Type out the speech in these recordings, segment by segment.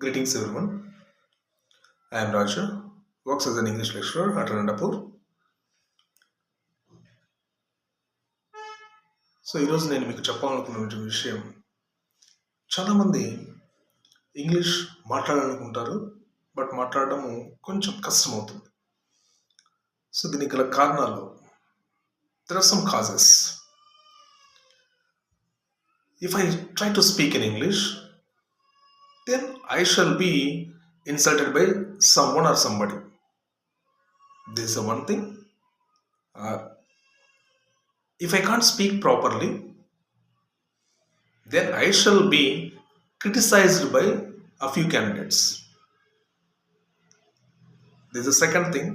Greetings everyone. I am Raja, works as an English lecturer at Anandapur. So ఈరోజు నేను మీకు చెప్పాలనుకున్న విషయం, చాలామంది ఇంగ్లీష్ మాట్లాడాలనుకుంటారు, బట్ మాట్లాడడము కొంచెం కష్టమవుతుంది. సో దీనికి గల కారణాలు, there are some causes. If I try to speak in English, then I shall be insulted by someone or somebody. This is the one thing. If I can't speak properly, then I shall be criticized by a few candidates. This is the second thing.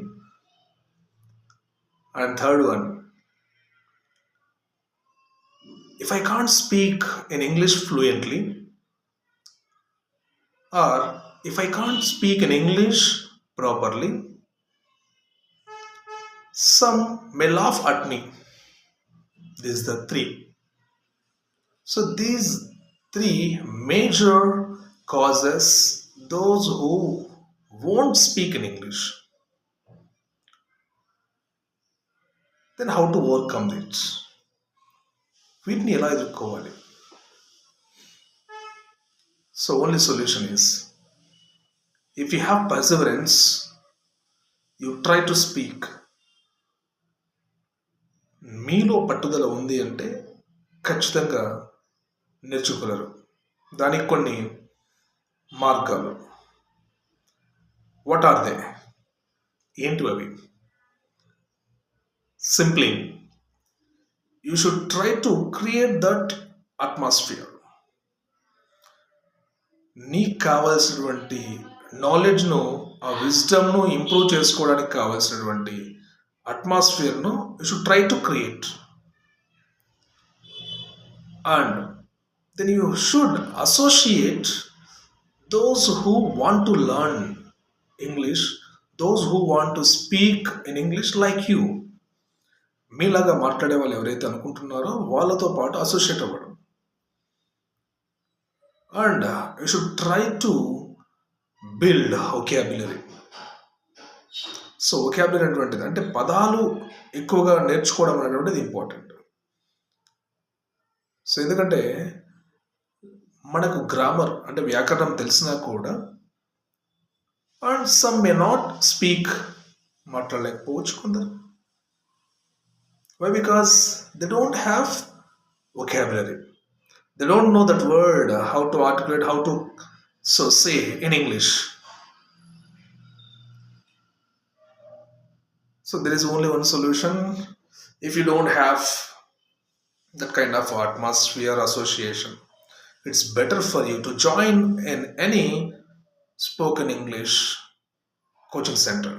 And third one, if I can't speak in English fluently, or if I can't speak in English properly, some may laugh at me. This is the three. So these three major causes those who won't speak in English. Then how to overcome it? వీటిని ఎలా ఎదుర్కోవాలి? So only solution is, if you have perseverance, you try to speak. మీలో పట్టుదల ఉంది అంటే ఖచ్చితంగా నేర్చుకోగలరు. దానికి కొన్ని మార్గాలు. What are they? ఏంటి అవి? Simply, you should try to create that atmosphere. నీకు కావాల్సినటువంటి నాలెడ్జ్ను, ఆ విజ్డమ్ను ఇంప్రూవ్ చేసుకోవడానికి కావాల్సినటువంటి అట్మాస్ఫియర్ను you should try to create. And then you should associate those who want to learn English, those who want to speak in English like you. మీలాగా మాట్లాడే వాళ్ళు ఎవరైతే అనుకుంటున్నారో వాళ్ళతో పాటు అసోసియేట్ అవ్వడం. And you should try to build vocabulary. So vocabulary అనేటువంటిది అంటే పదాలు ఎక్కువగా నేర్చుకోవడం అనేటువంటిది ఇంపార్టెంట్. సో ఎందుకంటే మనకు గ్రామర్ అంటే వ్యాకరణం తెలిసినా కూడా, and some may not speak, మాట్లాడలేకపోవచ్చు కొందరు. Why? Because they don't have vocabulary. They don't know that word, how to articulate, how to say in English. So there is only one solution. If you don't have that kind of atmosphere association, it's better for you to join in any spoken English coaching center.